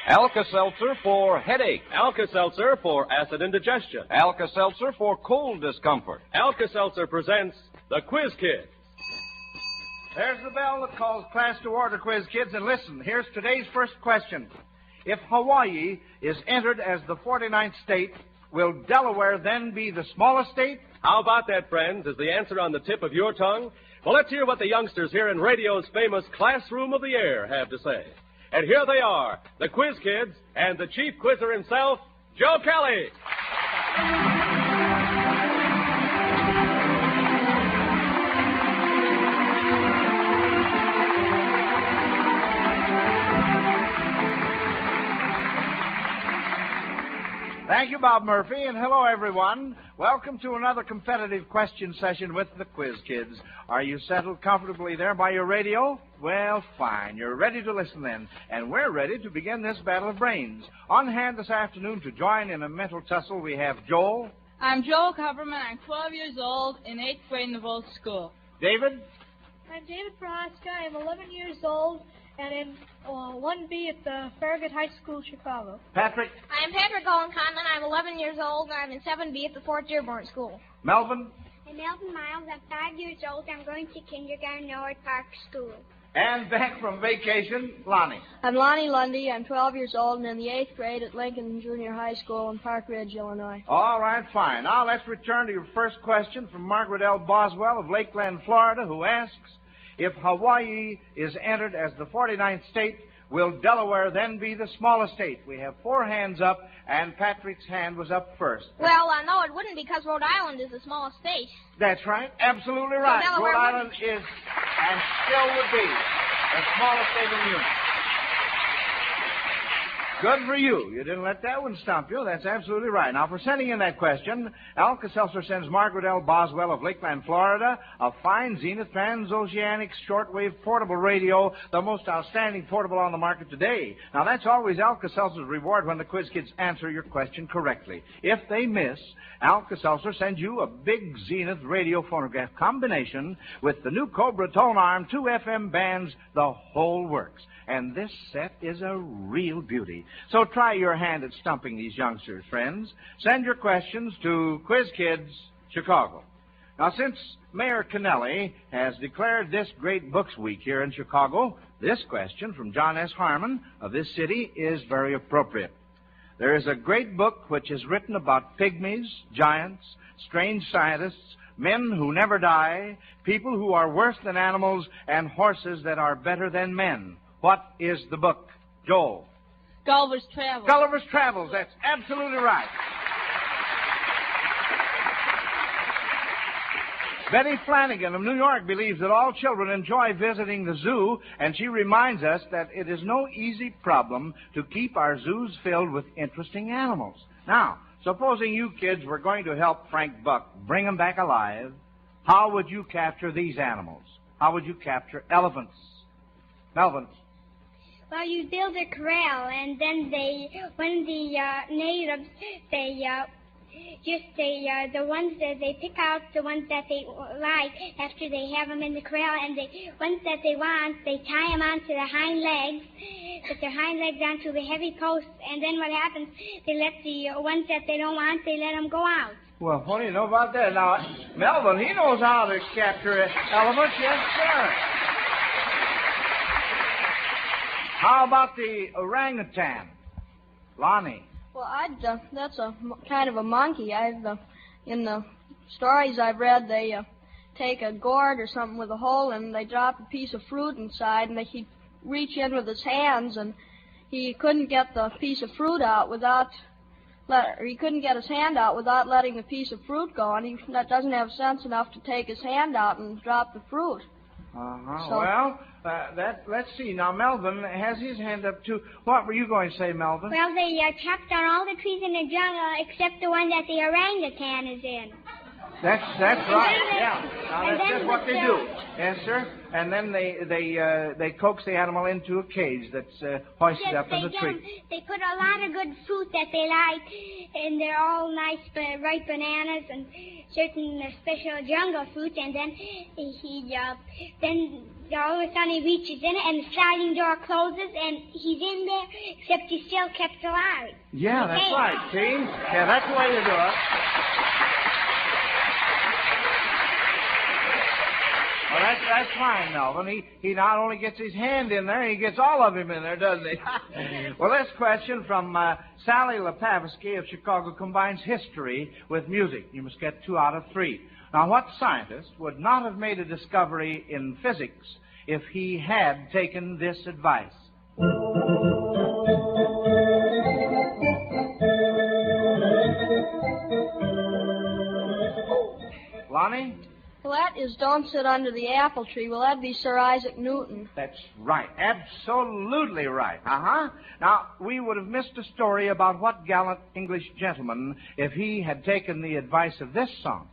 Alka-Seltzer for headache. Alka-Seltzer for acid indigestion. Alka-Seltzer for cold discomfort. Alka-Seltzer presents the Quiz Kids. There's the bell that calls class to order, Quiz Kids. And listen, here's today's first question. If Hawaii is entered as the 49th state, will Delaware then be the smallest state? How about that, friends? Is the answer on the tip of your tongue? Well, let's hear what the youngsters here in radio's famous Classroom of the Air have to say. And here they are, the Quiz Kids and the chief quizzer himself, Joe Kelly. Thank you, Bob Murphy, and hello, everyone. Welcome to another competitive question session with the Quiz Kids. Are you settled comfortably there by your radio? Well, fine. You're ready to listen then, and we're ready to begin this battle of brains. On hand this afternoon to join in a mental tussle, we have Joel. I'm Joel Coverman. I'm 12 years old, in 8th grade in the Volk School. David. I'm David Prohaska. I'm 11 years old and in 1B at the Farragut High School, Chicago. Patrick. I'm Patrick Owen Conlon. I'm 11 years old, and I'm in 7B at the Fort Dearborn School. Melvin. I'm Melvin Miles. I'm 5 years old. I'm going to kindergarten Norwood Park School. And back from vacation, Lonnie. I'm Lonnie Lundy. I'm 12 years old and in the 8th grade at Lincoln Junior High School in Park Ridge, Illinois. All right, fine. Now let's return to your first question from Margaret L. Boswell of Lakeland, Florida, who asks, if Hawaii is entered as the 49th state, will Delaware then be the smallest state? We have 4 hands up, and Patrick's hand was up first. Well, no, it wouldn't because Rhode Island is the smallest state. That's right. Absolutely right. So Rhode Island is, and still would be, the smallest state in the Union. Good for you. You didn't let that one stump you. That's absolutely right. Now, for sending in that question, Alka-Seltzer sends Margaret L. Boswell of Lakeland, Florida, a fine Zenith transoceanic shortwave portable radio, the most outstanding portable on the market today. Now, that's always Alka-Seltzer's reward when the Quiz Kids answer your question correctly. If they miss, Alka-Seltzer sends you a big Zenith radio phonograph combination with the new Cobra tone arm, 2 FM bands, the whole works. And this set is a real beauty. So try your hand at stumping these youngsters, friends. Send your questions to Quiz Kids, Chicago. Now, since Mayor Kennelly has declared this Great Books Week here in Chicago, this question from John S. Harmon of this city is very appropriate. There is a great book which is written about pygmies, giants, strange scientists, men who never die, people who are worse than animals, and horses that are better than men. What is the book? Joel. Gulliver's Travels. Gulliver's Travels. That's absolutely right. Betty Flanagan of New York believes that all children enjoy visiting the zoo, and she reminds us that it is no easy problem to keep our zoos filled with interesting animals. Now, supposing you kids were going to help Frank Buck bring them back alive, how would you capture these animals? How would you capture elephants? Melvin. Well, you build a corral, and then when the natives, the ones that they pick out, the ones that they like after they have them in the corral, and the ones that they want, they tie them onto the hind legs, put their hind legs onto the heavy posts, and then what happens, they let the ones that they don't want, they let them go out. Well, what do you know about that? Now, Melvin, he knows how to capture elephants. Yes, sir. How about the orangutan? Lonnie. Well, that's a kind of a monkey. In the stories I've read, they take a gourd or something with a hole in, and they drop a piece of fruit inside, and he'd reach in with his hands, and he couldn't get the piece of fruit out he couldn't get his hand out without letting the piece of fruit go, and he doesn't have sense enough to take his hand out and drop the fruit. So, well, let's see. Now, Melvin has his hand up, too. What were you going to say, Melvin? Well, they chopped down all the trees in the jungle except the one that the orangutan is in. That's right. Yeah. Now that's just what they do. Yes, sir. And then they coax the animal into a cage that's hoisted up in the tree. They put a lot of good fruit that they like, and they're all nice ripe bananas and certain special jungle fruits. And then then all of a sudden he reaches in it, and the sliding door closes, and he's in there, except he's still kept alive. Yeah, that's right, see? Yeah, that's the way to do it. Well, that's fine, Melvin. He not only gets his hand in there, he gets all of him in there, doesn't he? Well, this question from Sally Lepavsky of Chicago combines history with music. You must get 2 out of 3. Now, what scientist would not have made a discovery in physics if he had taken this advice? Lonnie? Well, that is Don't Sit Under the Apple Tree. Well, that'd be Sir Isaac Newton. That's right. Absolutely right. Uh-huh. Now, we would have missed a story about what gallant English gentleman if he had taken the advice of this song.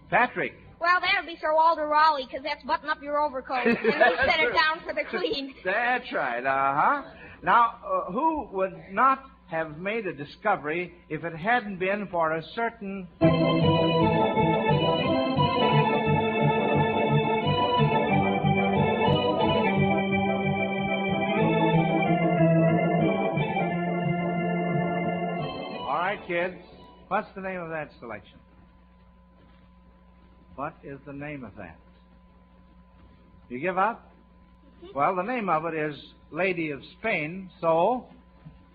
Patrick. Well, that would be Sir Walter Raleigh, because that's button up your overcoat. And he set it down for the queen. That's right. Uh-huh. Now, who would not have made a discovery if it hadn't been for a certain... All right, kids. What's the name of that selection? What is the name of that? You give up? Well, the name of it is Lady of Spain, so...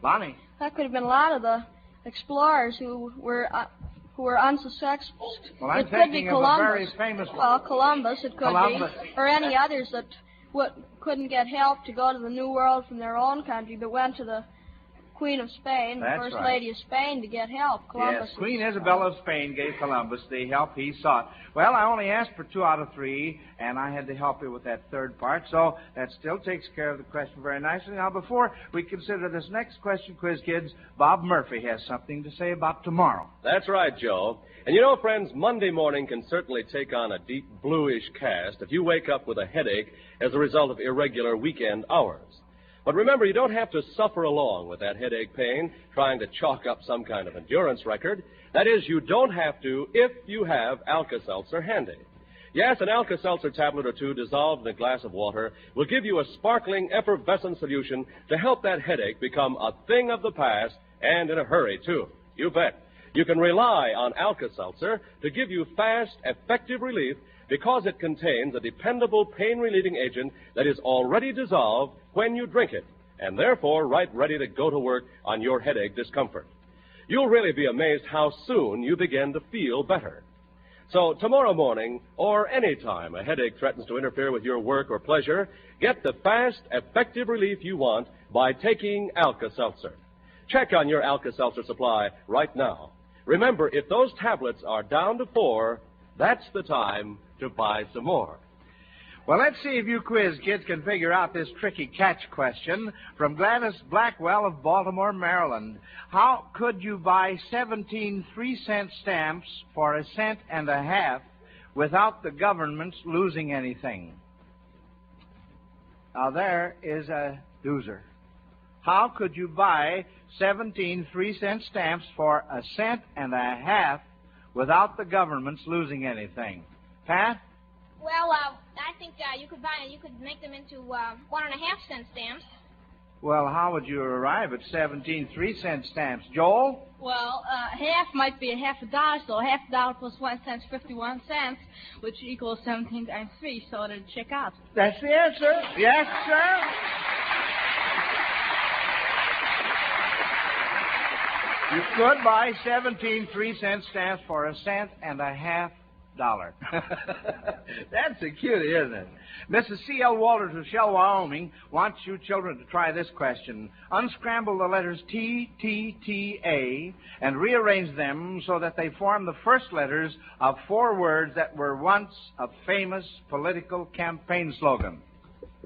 Lonnie. That could have been a lot of the explorers who were unsuccessful. Well, I'm thinking of a very famous one. Well, Columbus, it could be. Or any others that couldn't get help to go to the New World from their own country, but went to the Queen of Spain, the First Lady of Spain, to get help. Columbus. Yes, Queen Isabella of Spain gave Columbus the help he sought. Well, I only asked for 2 out of 3, and I had to help you with that third part, so that still takes care of the question very nicely. Now, before we consider this next question, Quiz Kids, Bob Murphy has something to say about tomorrow. That's right, Joe. And you know, friends, Monday morning can certainly take on a deep bluish cast if you wake up with a headache as a result of irregular weekend hours. But remember, you don't have to suffer along with that headache pain trying to chalk up some kind of endurance record. That is, you don't have to if you have Alka-Seltzer handy. Yes, an Alka-Seltzer tablet or 2 dissolved in a glass of water will give you a sparkling, effervescent solution to help that headache become a thing of the past, and in a hurry, too. You bet. You can rely on Alka-Seltzer to give you fast, effective relief because it contains a dependable pain-relieving agent that is already dissolved when you drink it, and therefore right ready to go to work on your headache discomfort. You'll really be amazed how soon you begin to feel better. So tomorrow morning, or any time a headache threatens to interfere with your work or pleasure, get the fast, effective relief you want by taking Alka-Seltzer. Check on your Alka-Seltzer supply right now. Remember, if those tablets are down to 4, that's the time to buy some more. Well, let's see if you quiz kids can figure out this tricky catch question from Gladys Blackwell of Baltimore, Maryland. How could you buy 17 3-cent stamps for 1.5 cents without the government's losing anything? Now, there is a doozer. How could you buy 17 3-cent stamps for 1.5 cents without the government's losing anything? Pat? Well, I think you could make them into 1.5-cent stamps. Well, how would you arrive at 17 3-cent stamps? Joel? Well, half might be $0.50, so $0.50 plus 1 cent is 51 cents, which equals 17 times 3, so it'd check out. That's the answer. Yes, sir. You could buy 17 3-cent stamps for 1.5 cents. That's a cutie, isn't it? Mrs. C.L. Walters of Shell, Wyoming, wants you children to try this question. Unscramble the letters T, T, T, A, and rearrange them so that they form the first letters of 4 words that were once a famous political campaign slogan.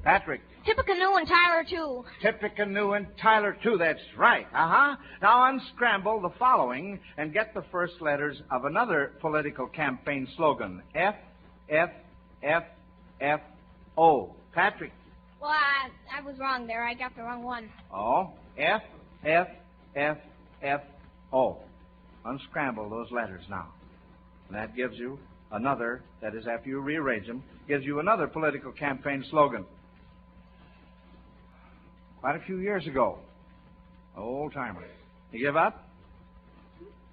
Patrick. Tippecanoe and Tyler, too. Tippecanoe and Tyler, too. That's right. Now unscramble the following and get the first letters of another political campaign slogan. F, F, F, F, O. Patrick. Well, I was wrong there. I got the wrong one. Oh, F, F, F, F, O. Unscramble those letters now. And that gives you another, that is, after you rearrange them, gives you another political campaign slogan. Quite a few years ago. Old timer. You give up?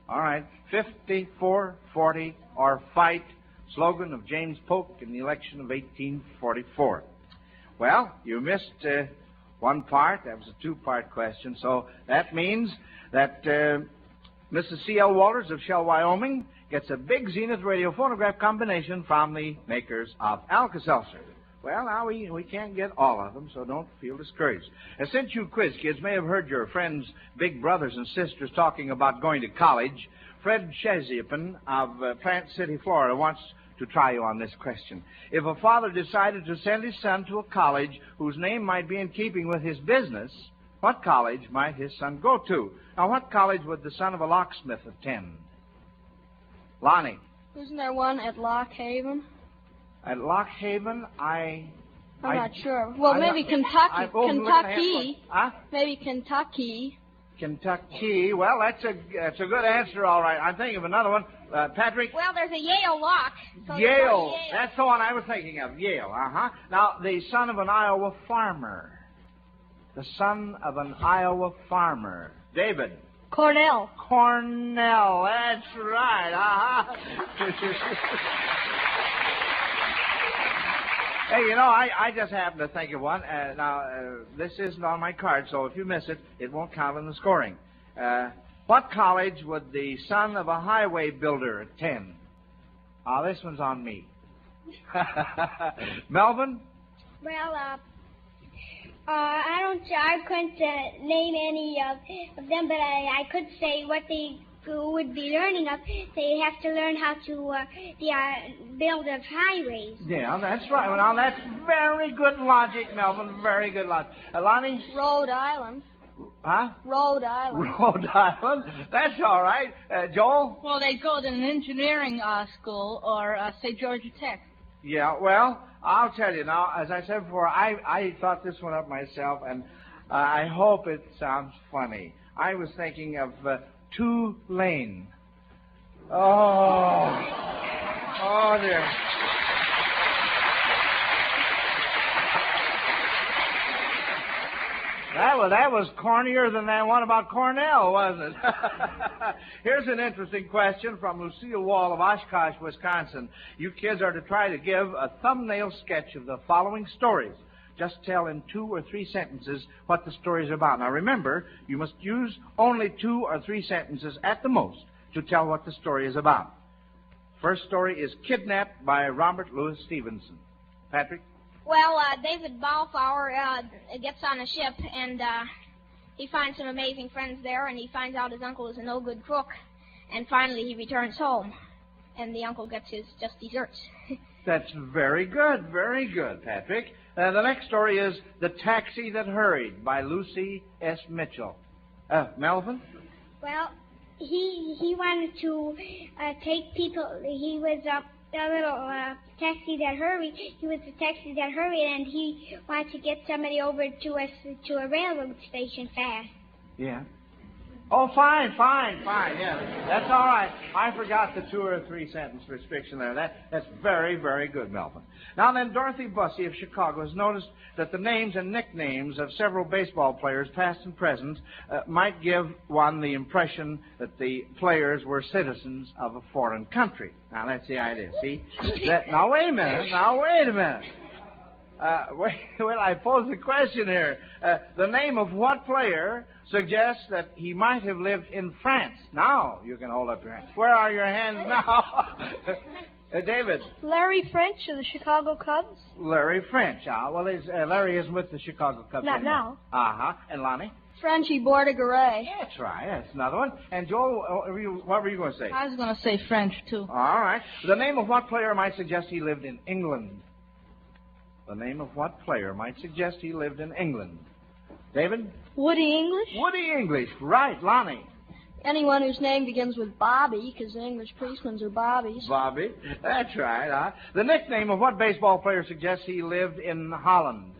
All right. 54-40 or fight. Slogan of James Polk in the election of 1844. Well, you missed one part. That was a two-part question. So that means that Mrs. C.L. Walters of Shell, Wyoming, gets a big Zenith radio phonograph combination from the makers of Alka-Seltzer. Well, now we can't get all of them, so don't feel discouraged. Since you quiz kids may have heard your friends' big brothers and sisters talking about going to college, Fred Shaziapin of Plant City, Florida, wants to try you on this question. If a father decided to send his son to a college whose name might be in keeping with his business, what college might his son go to? Now, what college would the son of a locksmith attend? Lonnie. Isn't there one at Lock Haven? At Lock Haven, I'm not sure. Well, maybe Kentucky. Kentucky. Huh? Maybe Kentucky. Kentucky. Well, that's a good answer, all right. I'm thinking of another one. Patrick? Well, there's a Yale lock. So Yale. That's the one I was thinking of. Yale. Now, the son of an Iowa farmer. The son of an Iowa farmer. David. Cornell. Cornell. That's right. Hey, you know, I just happened to think of one. This isn't on my card, so if you miss it, it won't count in the scoring. What college would the son of a highway builder attend? This one's on me. Melvin? Well, I couldn't name any of them, but I could say what they would be learning of. They have to learn how to build of highways. Yeah, that's right. Well, now, that's very good logic, Melvin. Very good logic. Lonnie? Rhode Island. Huh? Rhode Island. Rhode Island? That's all right. Joel? Well, they go to an engineering school or, say, Georgia Tech. Yeah, well, I'll tell you now, as I said before, I thought this one up myself, and I hope it sounds funny. I was thinking of Tulane. Oh, dear. That was cornier than that one about Cornell, wasn't it? Here's an interesting question from Lucille Wall of Oshkosh, Wisconsin. You kids are to try to give a thumbnail sketch of the following stories. Just tell in 2 or 3 sentences what the story is about. Now, remember, you must use only 2 or 3 sentences at the most to tell what the story is about. First story is Kidnapped by Robert Louis Stevenson. Patrick? Well, David Ballflower gets on a ship, and he finds some amazing friends there, and he finds out his uncle is a no-good crook. And finally, he returns home, and the uncle gets his just desserts. That's very good, Patrick. The next story is The Taxi That Hurried by Lucy S. Mitchell. Melvin? Well, he wanted to take people. He was a little taxi that hurried. He was a taxi that hurried, and he wanted to get somebody over to a railroad station fast. Yeah. Oh, fine. Yeah, that's all right. I forgot the 2 or 3 sentence restriction there. That's very, very good, Melvin. Now then, Dorothy Bussey of Chicago has noticed that the names and nicknames of several baseball players, past and present, might give one the impression that the players were citizens of a foreign country. Now, that's the idea, see? Now, wait a minute. Well, I posed a question here. The name of what player suggests that he might have lived in France? Now you can hold up your hands. Where are your hands now? David. Larry French of the Chicago Cubs. Larry French. Well, Larry is with the Chicago Cubs. Not now. And Lonnie? Frenchie Bordegaray. That's right. That's another one. And Joel, what were you going to say? I was going to say French, too. All right. The name of what player might suggest he lived in England? the name of what player might suggest he lived in England? David? Woody English? Woody English. Right. Lonnie? Anyone whose name begins with Bobby, because the English policemen are Bobbies. Bobby. That's right. Huh? The nickname of what baseball player suggests he lived in Holland?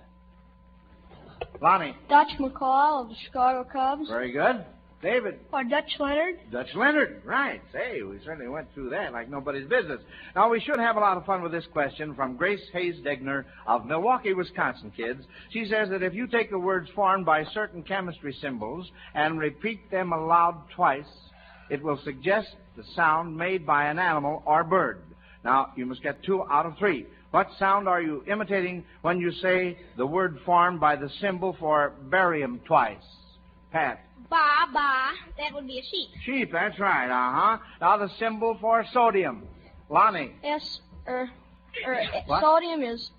Lonnie? Dutch McCall of the Chicago Cubs. Very good. David? Or Dutch Leonard? Dutch Leonard, right. Say, we certainly went through that like nobody's business. Now, we should have a lot of fun with this question from Grace Hayes Degner of Milwaukee, Wisconsin, kids. She says that if you take the words formed by certain chemistry symbols and repeat them aloud twice, it will suggest the sound made by an animal or bird. Now, you must get 2 out of 3. What sound are you imitating when you say the word formed by the symbol for barium twice? Pat? Ba, ba. That would be a sheep. Sheep, that's right, uh-huh. Now the symbol for sodium. Lonnie. Sodium is,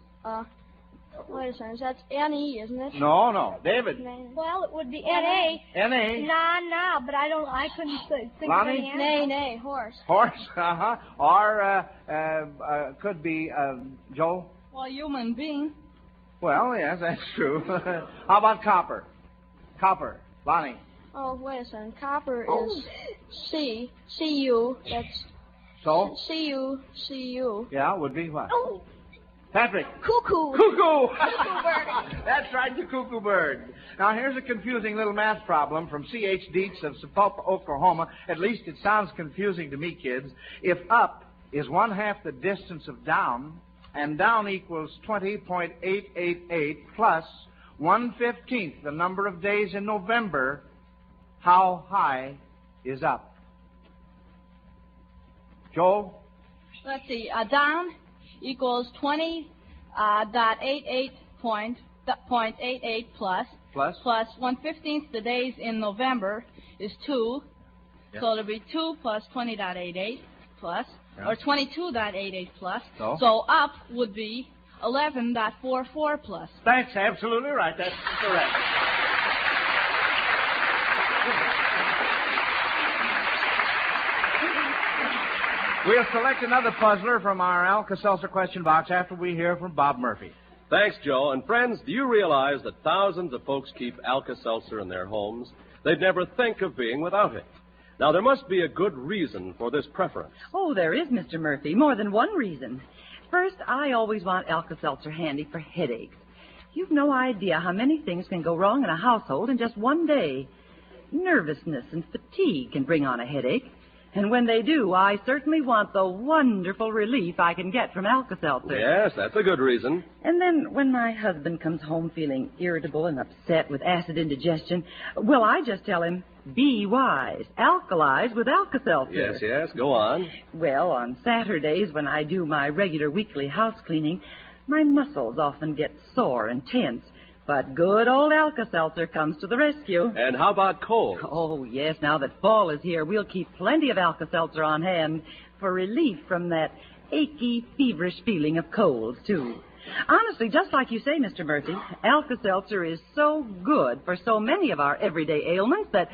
wait a second, that's Ne, isn't it? No. David. Well, it would be N-A. N-A. Nah, but I couldn't think Lonnie? of any. Nay, horse. Horse, uh-huh. Or, could be, Joel? Well, human being. Well, yes, that's true. How about copper? Copper. Lonnie. Oh, wait a second. Copper is C-U. That's So? C-U. Yeah, would be what? Oh. Patrick. Cuckoo. Cuckoo. Cuckoo bird. That's right, the cuckoo bird. Now, here's a confusing little math problem from C.H. Dietz of Sapulpa, Oklahoma. At least it sounds confusing to me, kids. If up is 1/2 the distance of down, and down equals 20.888 plus 1/15 the number of days in November, how high is up? Joel? Let's see. Down equals 20.88 plus 1/15 the days in November is 2. Yeah. So it'll be 2 plus 20.88 plus, or 22.88 plus. So up would be 11.44 plus. That's absolutely right. That's correct. We'll select another puzzler from our Alka-Seltzer question box after we hear from Bob Murphy. Thanks, Joe. And friends, do you realize that thousands of folks keep Alka-Seltzer in their homes? They'd never think of being without it. Now, there must be a good reason for this preference. Oh, there is, Mr. Murphy. More than one reason. First, I always want Alka-Seltzer handy for headaches. You've no idea how many things can go wrong in a household in just one day. Nervousness and fatigue can bring on a headache. And when they do, I certainly want the wonderful relief I can get from Alka-Seltzer. Yes, that's a good reason. And then when my husband comes home feeling irritable and upset with acid indigestion, well, I just tell him, be wise. Alkalize with Alka-Seltzer. Yes, go on. Well, on Saturdays when I do my regular weekly house cleaning, my muscles often get sore and tense. But good old Alka-Seltzer comes to the rescue. And how about colds? Oh, yes, now that fall is here, we'll keep plenty of Alka-Seltzer on hand for relief from that achy, feverish feeling of colds, too. Honestly, just like you say, Mr. Murphy, Alka-Seltzer is so good for so many of our everyday ailments that,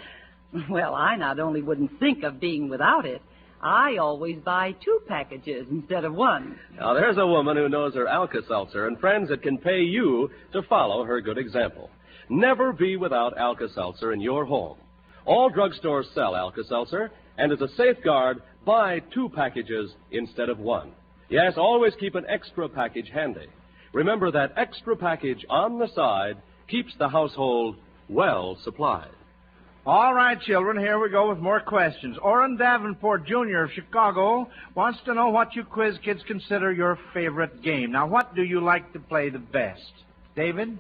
well, I not only wouldn't think of being without it, I always buy 2 packages instead of 1. Now, there's a woman who knows her Alka-Seltzer, and friends, it can pay you to follow her good example. Never be without Alka-Seltzer in your home. All drugstores sell Alka-Seltzer, and as a safeguard, buy 2 packages instead of 1. Yes, always keep an extra package handy. Remember that extra package on the side keeps the household well supplied. All right, children, here we go with more questions. Orrin Davenport, Jr. of Chicago, wants to know what you quiz kids consider your favorite game. Now, what do you like to play the best? David?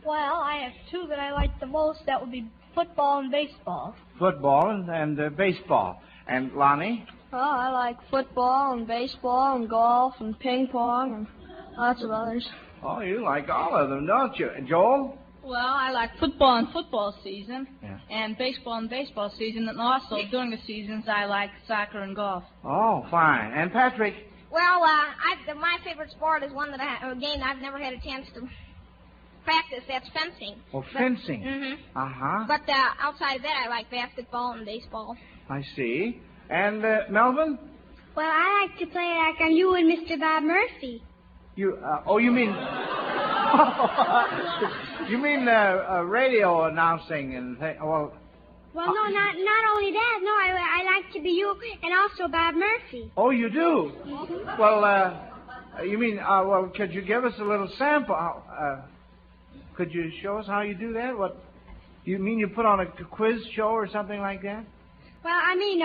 Well, I have 2 that I like the most. That would be football and baseball. Football and baseball. And Lonnie? Oh, I like football and baseball and golf and ping pong and lots of others. Oh, you like all of them, don't you? And Joel? Well, I like football and football season, Yeah. and baseball season, and also during the seasons I like soccer and golf. Oh, fine. And Patrick? Well, my favorite sport is one a game I've never had a chance to practice. That's fencing. Oh, fencing. Mm-hmm. Uh-huh. But outside of that, I like basketball and baseball. I see. And Melvin? Well, I like to play like you and Mr. Bob Murphy. You mean You mean radio announcing and well, Well, no, not only that. No, I like to be you and also Bob Murphy. Oh, you do? Mm-hmm. Well, you mean, well, could you give us a little sample? Could you show us how you do that? What, you mean you put on a quiz show or something like that? Well, I mean,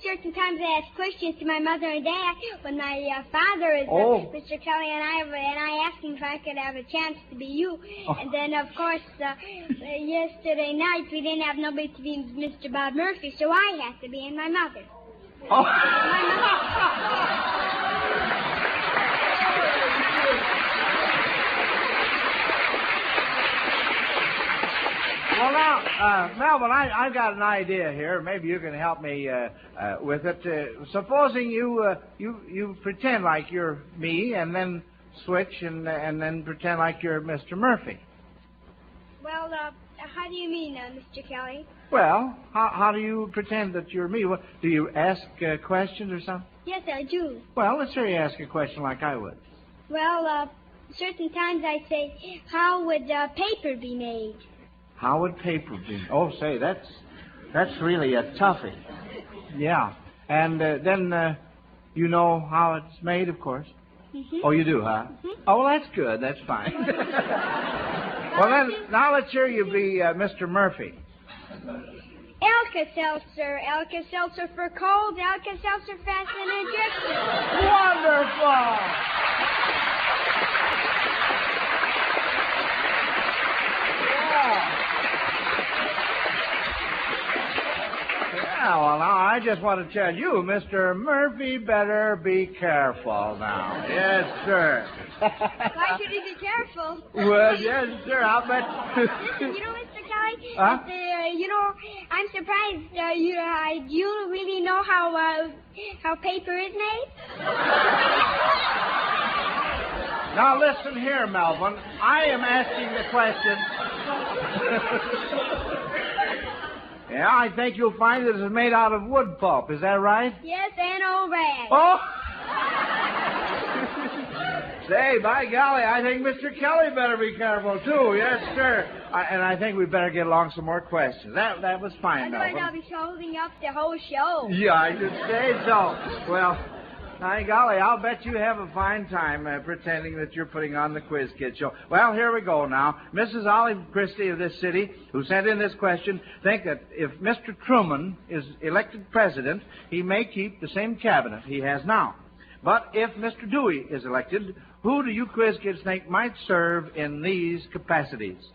certain times I ask questions to my mother and dad when my father is Mr. Kelly, and I asked him if I could have a chance to be you. Oh. And then, of course, yesterday night we didn't have nobody to be Mr. Bob Murphy, so I had to be in my mother. Oh. Well, now, Melvin, I've got an idea here. Maybe you can help me with it. Supposing you pretend like you're me, and then switch, and then pretend like you're Mr. Murphy. Well, how do you mean, Mr. Kelly? Well, how do you pretend that you're me? What, do you ask questions or something? Yes, I do. Well, let's hear you ask a question like I would. Well, certain times I say, how would paper be made? How would paper be? Oh, say, that's really a toughie. Yeah. And then you know how it's made, of course. Mm-hmm. Oh, you do, huh? Mm-hmm. Oh, well, that's good. That's fine. Well, then, now let's hear you be Mr. Murphy. Alka-Seltzer. Alka-Seltzer for cold. Alka-Seltzer fast and injection. Wonderful. Yeah, well, now, I just want to tell you, Mr. Murphy better be careful now. Yes, sir. Why should he be careful? Well, yes, sir, I'll bet. Listen, you know, Mr. Kelly, I'm surprised you really know how paper is made? Now, listen here, Melvin. I am asking the question. Yeah, I think you'll find that it's made out of wood pulp. Is that right? Yes, and old rags. Oh! Say, by golly, I think Mr. Kelly better be careful, too. Yes, sir. And I think we better get along some more questions. That was fine, Melvin. Otherwise, I'll be holding up the whole show. Yeah, I should say so. Well, by golly, I'll bet you have a fine time pretending that you're putting on the Quiz Kids show. Well, here we go now. Mrs. Olive Christie of this city, who sent in this question, think that if Mr. Truman is elected president, he may keep the same cabinet he has now. But if Mr. Dewey is elected, who do you Quiz Kids think might serve in these capacities?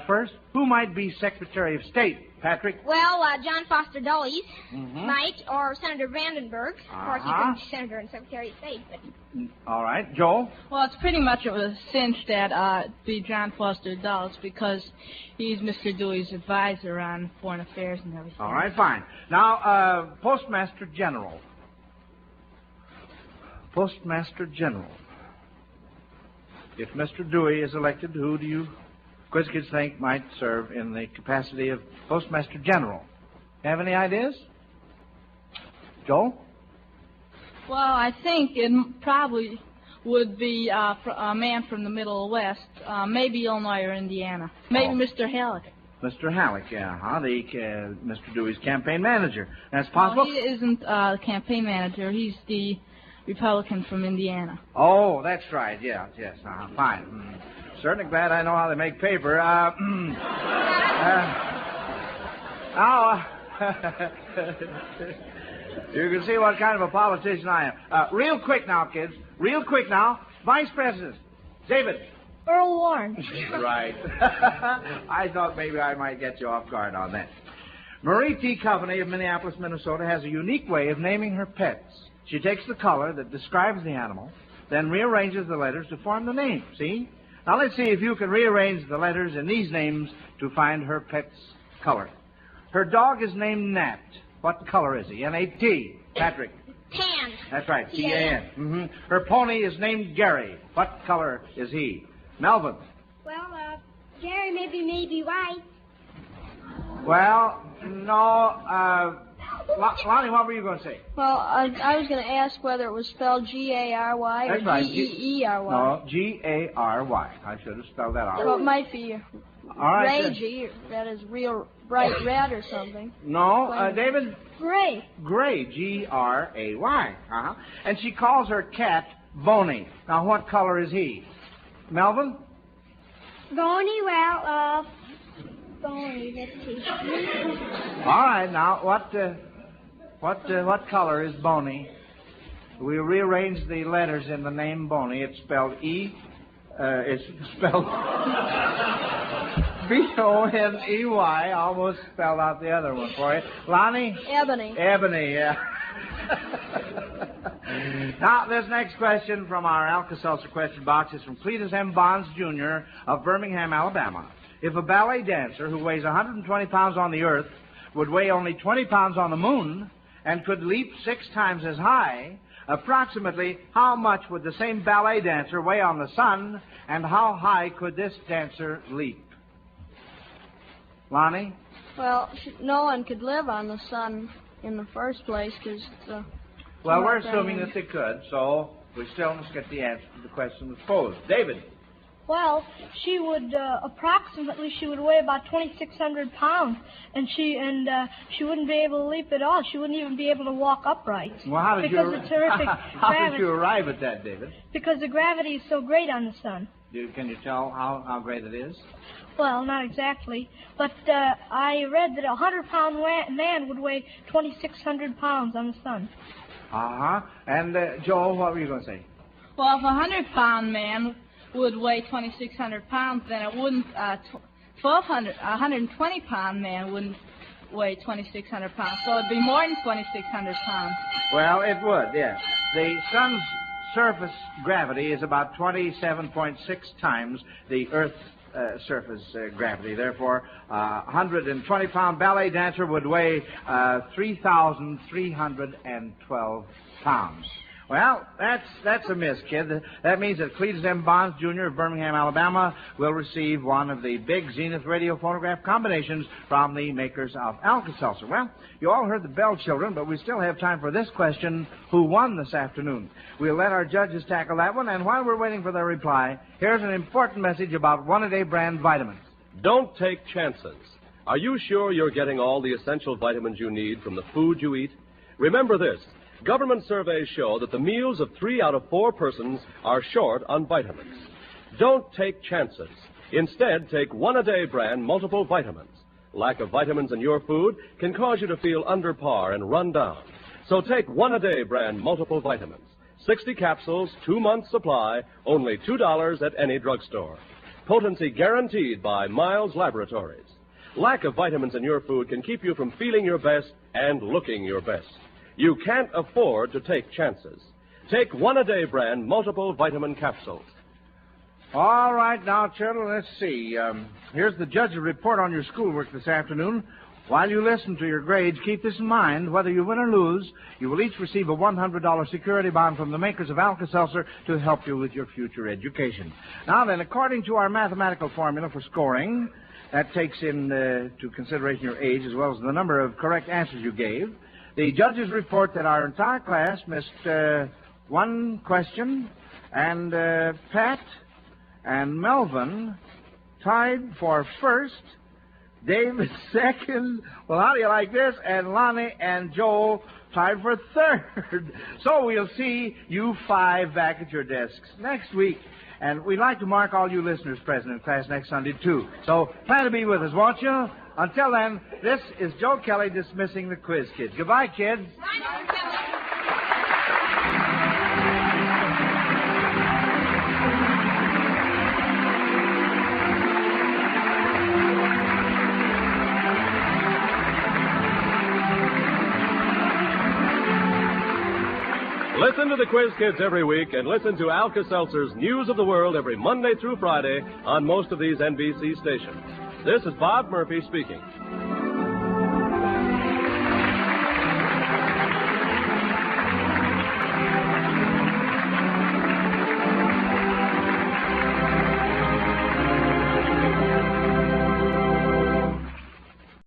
First, who might be Secretary of State? Patrick? Well, John Foster Dulles might, or Senator Vandenberg. Of course, he couldn't be Senator and Secretary of State, but... All right. Joel? Well, it's pretty much a cinch that be John Foster Dulles because he's Mr. Dewey's advisor on foreign affairs and everything. All right, fine. Now, Postmaster General. Postmaster General. If Mr. Dewey is elected, who do you Quiz Kids think might serve in the capacity of Postmaster General? Have any ideas? Joel? Well, I think it probably would be a man from the Middle West, maybe Illinois or Indiana. Maybe Mr. Halleck. Mr. Halleck, yeah, Mr. Dewey's campaign manager. That's possible? No, he isn't the campaign manager. He's the Republican from Indiana. Oh, that's right, yes, fine. Certainly glad I know how they make paper. You can see what kind of a politician I am. Real quick now, kids. Real quick now. Vice President. David. Earl Warren. Right. I thought maybe I might get you off guard on that. Marie T. Coveney of Minneapolis, Minnesota, has a unique way of naming her pets. She takes the color that describes the animal, then rearranges the letters to form the name. See? Now, let's see if you can rearrange the letters in these names to find her pet's color. Her dog is named Nat. What color is he? N-A-T. Patrick. Tan. That's right, T-A-N. Mm-hmm. Her pony is named Gary. What color is he? Melvin. Well, Gary maybe white. Well, no, Lonnie, what were you going to say? Well, I was going to ask whether it was spelled G-A-R-Y or That's right. G-E-E-R-Y. No, G-A-R-Y. I should have spelled that out. Well, it might be All right. Ragey. That is real bright red or something. No, David? Gray. Gray, G-R-A-Y. Uh-huh. And she calls her cat Boney. Now, what color is he? Melvin? Boney, well, Boney, let's see. All right, now, what color is Boney? We rearranged the letters in the name Boney. It's spelled it's spelled B-O-N-E-Y. Almost spelled out the other one for you. Lonnie? Ebony. Ebony, yeah. Now, this next question from our Alka-Seltzer question box is from Cletus M. Bonds, Jr. of Birmingham, Alabama. If a ballet dancer who weighs 120 pounds on the Earth would weigh only 20 pounds on the Moon and could leap 6 times as high, approximately how much would the same ballet dancer weigh on the Sun, and how high could this dancer leap? Lonnie? Well, no one could live on the Sun in the first place because well, we're assuming that they could, so we still must get the answer to the question that's posed. David? Well, she would approximately weigh about 2,600 pounds, and she wouldn't be able to leap at all. She wouldn't even be able to walk upright. Well, how did because of terrific how did you arrive at that, David? Because the gravity is so great on the Sun. Can you tell how great it is? Well, not exactly, but I read that a 100-pound man would weigh 2,600 pounds on the Sun. Uh-huh. And, Joel, what were you going to say? Well, if a 100-pound man would weigh 2,600 pounds, then it wouldn't, 120-pound man wouldn't weigh 2,600 pounds. So it'd be more than 2,600 pounds. Well, it would, yes. The Sun's surface gravity is about 27.6 times the Earth's surface gravity. Therefore, a 120-pound ballet dancer would weigh 3,312 pounds. Well, that's a miss, kid. That means that Cletus M. Bonds, Jr. of Birmingham, Alabama, will receive one of the big Zenith radio phonograph combinations from the makers of Alka-Seltzer. Well, you all heard the bell, children, but we still have time for this question: who won this afternoon? We'll let our judges tackle that one, and while we're waiting for their reply, here's an important message about one-a-day brand vitamins. Don't take chances. Are you sure you're getting all the essential vitamins you need from the food you eat? Remember this. Government surveys show that the meals of 3 out of 4 persons are short on vitamins. Don't take chances. Instead, take one-a-day brand multiple vitamins. Lack of vitamins in your food can cause you to feel under par and run down. So take one-a-day brand multiple vitamins. 60 capsules, 2 months supply, only $2 at any drugstore. Potency guaranteed by Miles Laboratories. Lack of vitamins in your food can keep you from feeling your best and looking your best. You can't afford to take chances. Take one-a-day brand multiple vitamin capsules. All right, now, children, let's see. Here's the judge's report on your schoolwork this afternoon. While you listen to your grades, keep this in mind. Whether you win or lose, you will each receive a $100 security bond from the makers of Alka-Seltzer to help you with your future education. Now then, according to our mathematical formula for scoring, that takes into consideration your age as well as the number of correct answers you gave. The judges report that our entire class missed 1 question, and Pat and Melvin tied for first, David second. Well, how do you like this? And Lonnie and Joel tied for third. So we'll see you 5 back at your desks next week. And we'd like to mark all you listeners present in class next Sunday, too. So plan to be with us, won't you? Until then, this is Joe Kelly dismissing the Quiz Kids. Goodbye, kids. Listen to the Quiz Kids every week and listen to Alka-Seltzer's News of the World every Monday through Friday on most of these NBC stations. This is Bob Murphy speaking.